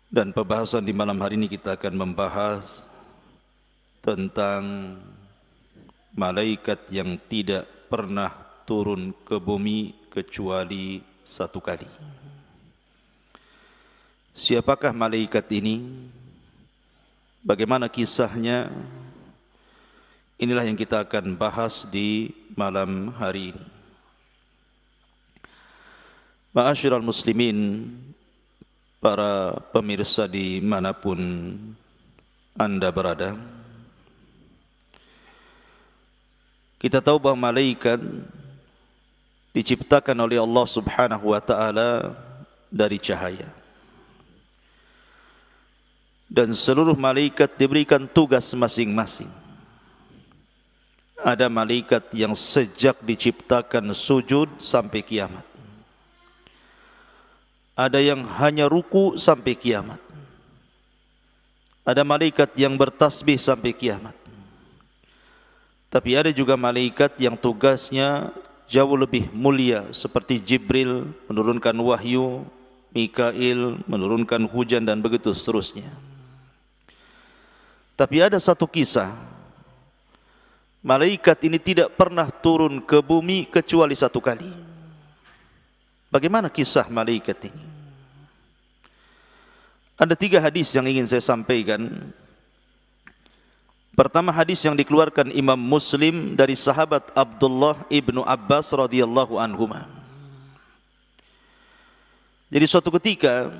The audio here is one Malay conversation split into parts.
Dan pembahasan di malam hari ini kita akan membahas tentang malaikat yang tidak pernah turun ke bumi kecuali satu kali. Siapakah malaikat ini? Bagaimana kisahnya? Inilah yang kita akan bahas di malam hari ini. Ma'asyiral muslimin, para pemirsa dimanapun Anda berada, kita tahu bahwa malaikat diciptakan oleh Allah Subhanahu wa ta'ala dari cahaya. Dan seluruh malaikat diberikan tugas masing-masing. Ada malaikat yang sejak diciptakan sujud sampai kiamat. Ada yang hanya ruku sampai kiamat. Ada malaikat yang bertasbih sampai kiamat. Tapi ada juga malaikat yang tugasnya jauh lebih mulia, seperti Jibril menurunkan wahyu, Mikail menurunkan hujan, dan begitu seterusnya. Tapi ada satu kisah, malaikat ini tidak pernah turun ke bumi kecuali satu kali. Bagaimana kisah malaikat ini? Ada 3 hadis yang ingin saya sampaikan. Pertama, hadis yang dikeluarkan Imam Muslim dari sahabat Abdullah ibnu Abbas radhiyallahu anhuma. Jadi suatu ketika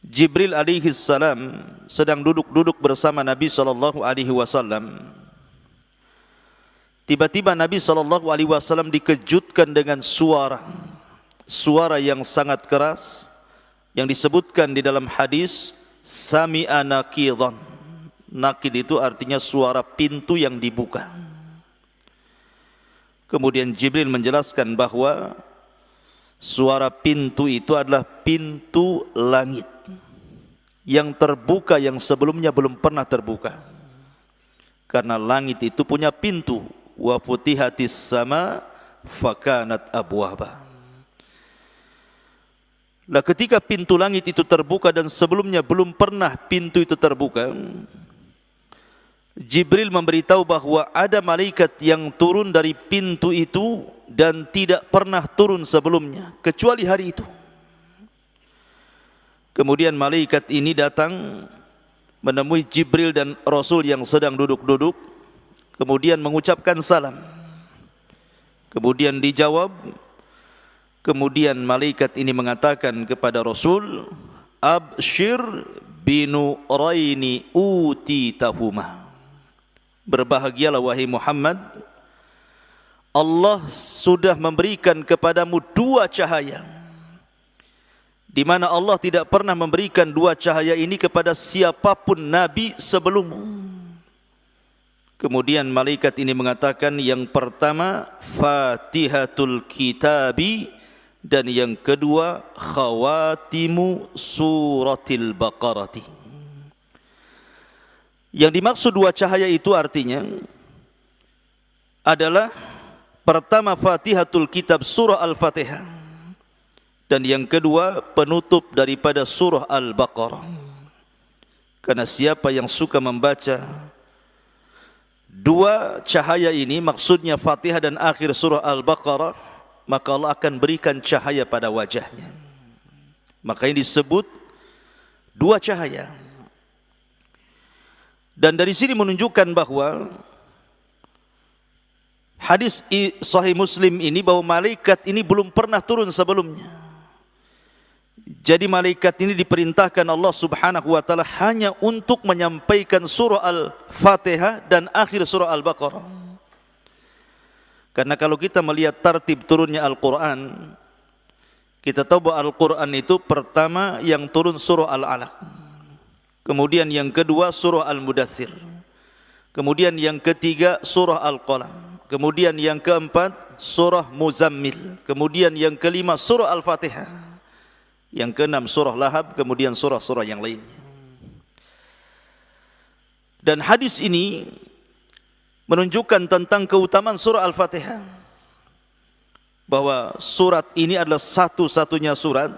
Jibril alaihi salam sedang duduk-duduk bersama Nabi sallallahu alaihi wasallam. Tiba-tiba Nabi sallallahu alaihi wasallam dikejutkan dengan suara yang sangat keras yang disebutkan di dalam hadis sami'a naqidan. Naqid itu artinya suara pintu yang dibuka. Kemudian Jibril menjelaskan bahwa suara pintu itu adalah pintu langit yang terbuka, yang sebelumnya belum pernah terbuka. Karena langit itu punya pintu. Wa futihatis sama fakanat abwaba. Nah, ketika pintu langit itu terbuka dan sebelumnya belum pernah pintu itu terbuka, Jibril memberitahu bahwa ada malaikat yang turun dari pintu itu dan tidak pernah turun sebelumnya kecuali hari itu. Kemudian malaikat ini datang menemui Jibril dan Rasul yang sedang duduk-duduk, kemudian mengucapkan salam. Kemudian dijawab. Kemudian malaikat ini mengatakan kepada Rasul, "Abshir binuraini utitahuma." Berbahagialah wahai Muhammad, Allah sudah memberikan kepadamu 2 cahaya, di mana Allah tidak pernah memberikan 2 cahaya ini kepada siapapun nabi sebelummu. Kemudian malaikat ini mengatakan, yang pertama Fatihatul Kitabi, dan yang kedua Khawatimu Suratil Baqarati. Yang dimaksud 2 cahaya itu artinya adalah pertama Fatihatul Kitab surah Al-Fatihah, dan yang kedua penutup daripada surah Al-Baqarah. Karena siapa yang suka membaca 2 cahaya ini, maksudnya Fatihah dan akhir surah Al-Baqarah, maka Allah akan berikan cahaya pada wajahnya. Makanya disebut 2 cahaya. Dan dari sini menunjukkan bahwa hadis Sahih Muslim ini, bahwa malaikat ini belum pernah turun sebelumnya. Jadi malaikat ini diperintahkan Allah Subhanahu wa ta'ala hanya untuk menyampaikan surah Al-Fatihah dan akhir surah Al-Baqarah. Karena kalau kita melihat tartib turunnya Al-Quran, kita tahu bahwa Al-Quran itu pertama yang turun surah Al-Alaq, kemudian yang kedua surah Al-Mudaththir, kemudian yang ketiga surah Al-Qalam, kemudian yang keempat surah Muzammil, kemudian yang kelima surah Al-Fatihah, yang keenam surah Lahab, kemudian surah-surah yang lainnya. Dan hadis ini menunjukkan tentang keutamaan surah Al-Fatihah, bahwa surat ini adalah satu-satunya surat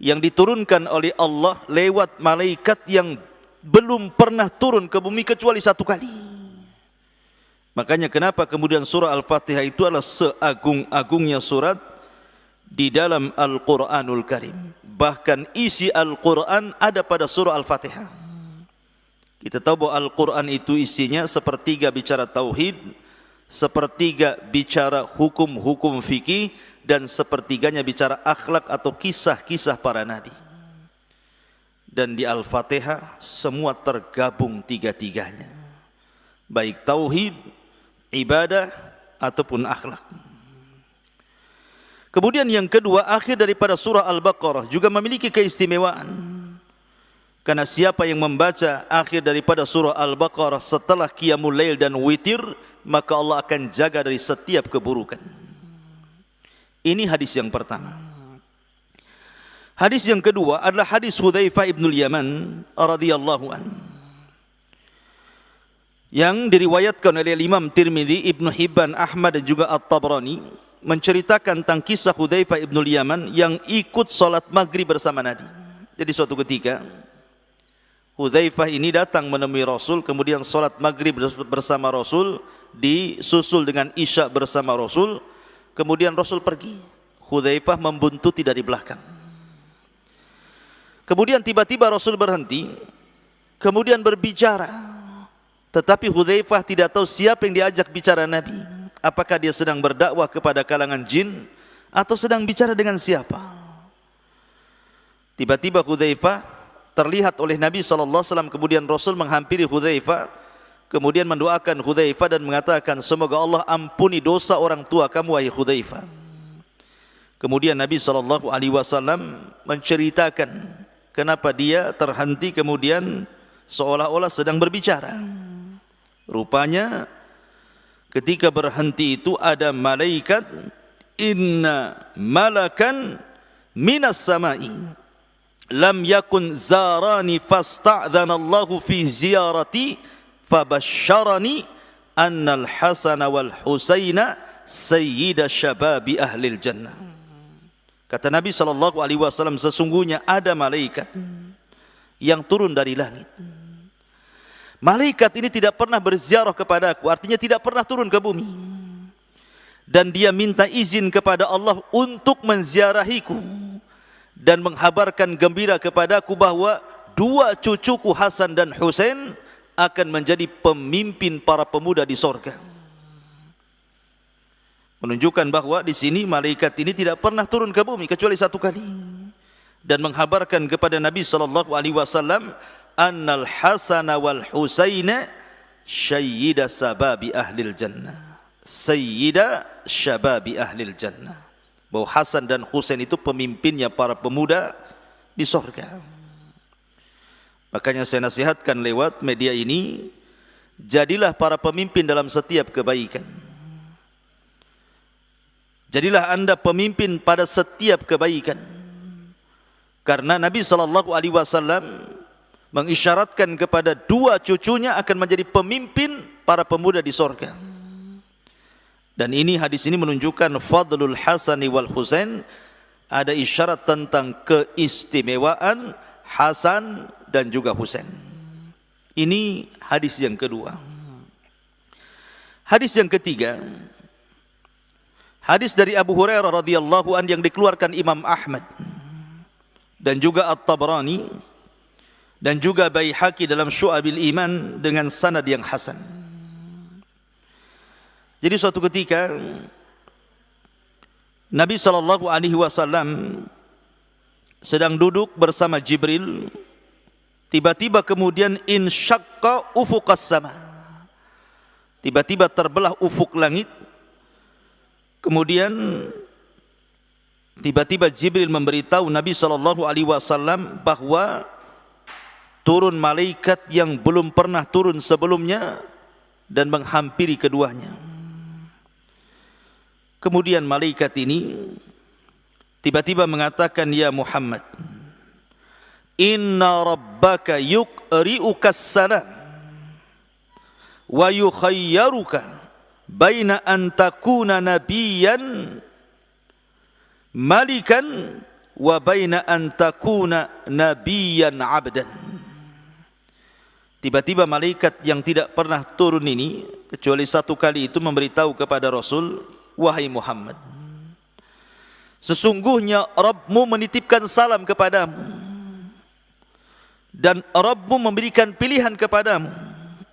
yang diturunkan oleh Allah lewat malaikat yang belum pernah turun ke bumi kecuali satu kali. Makanya kenapa kemudian surah Al-Fatihah itu adalah seagung-agungnya surat di dalam Al-Quranul Karim. Bahkan isi Al-Quran ada pada surah Al-Fatihah. Kita tahu bahwa Al-Quran itu isinya sepertiga bicara tauhid, sepertiga bicara hukum-hukum fikih, dan sepertiganya bicara akhlak atau kisah-kisah para nabi. Dan di Al-Fatihah semua tergabung tiga-tiganya, baik tauhid, ibadah ataupun akhlak. Kemudian yang kedua, akhir daripada surah Al-Baqarah juga memiliki keistimewaan. Karena siapa yang membaca akhir daripada surah Al-Baqarah setelah qiyamul lail dan witir, maka Allah akan jaga dari setiap keburukan. Ini hadis yang pertama. Hadis yang kedua adalah hadis Hudzaifah ibnul Yaman radhiyallahu an, yang diriwayatkan oleh Imam Tirmidzi, Ibnu Hibban, Ahmad dan juga At-Tabrani, menceritakan tentang kisah Hudzaifah ibnul Yaman yang ikut salat maghrib bersama Nabi. Jadi suatu ketika Hudzaifah ini datang menemui Rasul, kemudian salat maghrib bersama Rasul, disusul dengan isya bersama Rasul. Kemudian Rasul pergi, Hudzaifah membuntuti dari belakang. Kemudian tiba-tiba Rasul berhenti, kemudian berbicara. Tetapi Hudzaifah tidak tahu siapa yang diajak bicara Nabi. Apakah dia sedang berdakwah kepada kalangan jin atau sedang bicara dengan siapa? Tiba-tiba Hudzaifah terlihat oleh Nabi SAW. Kemudian Rasul menghampiri Hudzaifah, kemudian mendoakan Hudzaifah dan mengatakan, semoga Allah ampuni dosa orang tua kamu, wahai Hudzaifah. Kemudian Nabi SAW menceritakan kenapa dia terhenti, kemudian seolah-olah sedang berbicara. Rupanya ketika berhenti itu ada malaikat, inna malakan minas samai lam yakun zarani fasta'dzana Allahu fi ziyarati fabasyarani annal Hasan wal Husaina sayyida syababi ahlil jannah. Kata Nabi SAW, sesungguhnya ada malaikat yang turun dari langit. Malaikat ini tidak pernah berziarah kepadaku, artinya tidak pernah turun ke bumi. Dan dia minta izin kepada Allah untuk menziarahiku dan menghabarkan gembira kepadaku bahwa dua cucuku Hasan dan Husain akan menjadi pemimpin para pemuda di sorga. Menunjukkan bahwa di sini malaikat ini tidak pernah turun ke bumi kecuali satu kali, dan menghabarkan kepada Nabi SAW, annal Hasan wal Husaina sayyida sababi ahlil jannah, sayyida syababi ahlil jannah, bahwa Hasan dan Husain itu pemimpinnya para pemuda di sorga. Makanya saya nasihatkan lewat media ini, jadilah para pemimpin dalam setiap kebaikan. Jadilah anda pemimpin pada setiap kebaikan. Karena Nabi SAW mengisyaratkan kepada dua cucunya akan menjadi pemimpin para pemuda di sorga. Dan ini, hadis ini menunjukkan fadlul Hasan wal Husain, ada isyarat tentang keistimewaan Hasan dan juga Husain. Ini hadis yang kedua. Hadis yang ketiga, hadis dari Abu Hurairah radhiyallahu an yang dikeluarkan Imam Ahmad dan juga At-Tabrani dan juga Baihaqi dalam Syu'abil Iman dengan sanad yang hasan. Jadi suatu ketika Nabi SAW sedang duduk bersama Jibril, tiba-tiba kemudian insyaqqa ufuqas sama, tiba-tiba terbelah ufuk langit. Kemudian tiba-tiba Jibril memberitahu Nabi SAW bahwa turun malaikat yang belum pernah turun sebelumnya dan menghampiri keduanya. Kemudian malaikat ini tiba-tiba mengatakan, ya Muhammad, inna rabbaka yuqri'ukas salam wa yukhayyaruka baina an takuna nabiyan malikan wa baina an takuna nabiyyan 'abdan. Tiba-tiba malaikat yang tidak pernah turun ini kecuali satu kali itu memberitahu kepada Rasul, wahai Muhammad, sesungguhnya Rabbmu menitipkan salam kepadamu dan Rabbmu memberikan pilihan kepadamu.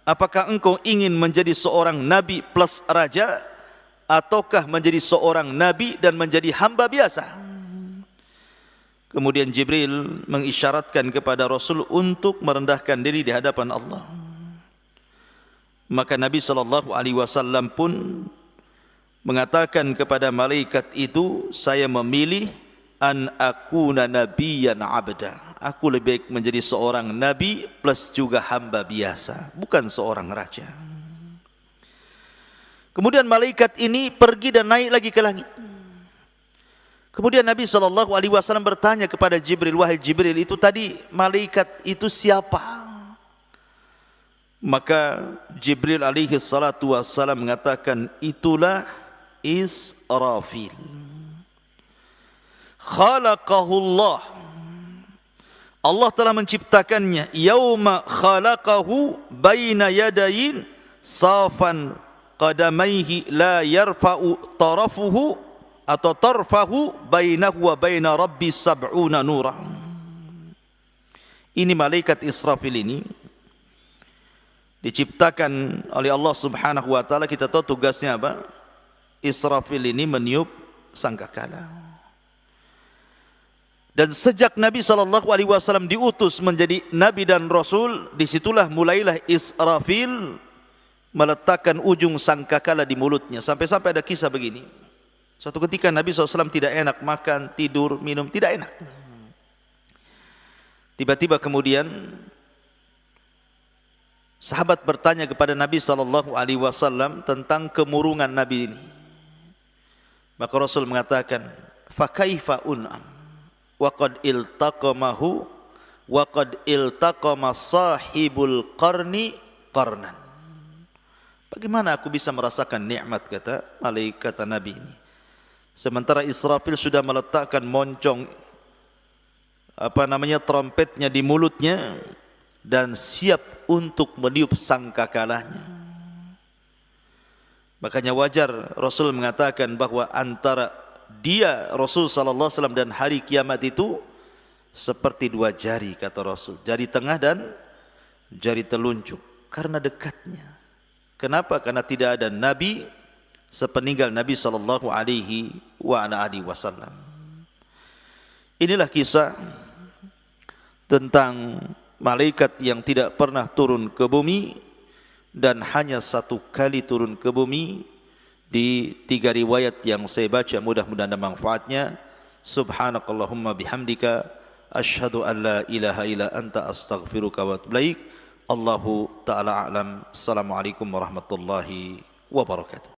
Apakah engkau ingin menjadi seorang nabi plus raja, ataukah menjadi seorang nabi dan menjadi hamba biasa? Kemudian Jibril mengisyaratkan kepada Rasul untuk merendahkan diri di hadapan Allah. Maka Nabi SAW pun mengatakan kepada malaikat itu, saya memilih an akuna nabiyyan abda. Aku lebih baik menjadi seorang nabi plus juga hamba biasa, bukan seorang raja. Kemudian malaikat ini pergi dan naik lagi ke langit. Kemudian Nabi SAW bertanya kepada Jibril, wahai Jibril, itu tadi malaikat itu siapa? Maka Jibril alaihi salatu wassalam mengatakan, itulah Israfil. Khalaqahullah. Allah telah menciptakannya. Yauma khalaqahu baina yadayin safan qadamaihi la yarfa'u tarafuhu atau tarfahu bainahu wa baina rabbi sab'una nura. Ini malaikat Israfil ini diciptakan oleh Allah Subhanahu wa taala. Kita tahu tugasnya apa? Israfil ini meniup sangkakala. Dan sejak Nabi SAW diutus menjadi Nabi dan Rasul, disitulah mulailah Israfil meletakkan ujung sangkakala di mulutnya. Sampai-sampai ada kisah begini. Suatu ketika Nabi SAW tidak enak makan, tidur, minum, tidak enak. Tiba-tiba kemudian sahabat bertanya kepada Nabi SAW tentang kemurungan Nabi ini. Maka Rasul mengatakan, fakaifa un'am wa qad iltaqamahu wa qad iltaqama sahibul qarni qarnan. Bagaimana aku bisa merasakan nikmat, kata malaikat Nabi ini, sementara Israfil sudah meletakkan moncong trompetnya di mulutnya dan siap untuk meniup sangkakalanya. Makanya wajar Rasul mengatakan bahwa antara dia Rasul sallallahu alaihi wasallam dan hari kiamat itu seperti dua jari, kata Rasul, jari tengah dan jari telunjuk, karena dekatnya. Kenapa? Karena tidak ada nabi sepeninggal Nabi sallallahu alaihi wasallam. Inilah kisah tentang malaikat yang tidak pernah turun ke bumi dan hanya satu kali turun ke bumi di 3 riwayat yang saya baca. Mudah-mudahan ada manfaatnya. Subhanakallahumma bihamdika asyhadu an la ilaha illa anta astaghfiruka wa atubu ilaik. Allahu ta'ala a'lam. Assalamualaikum warahmatullahi wabarakatuh.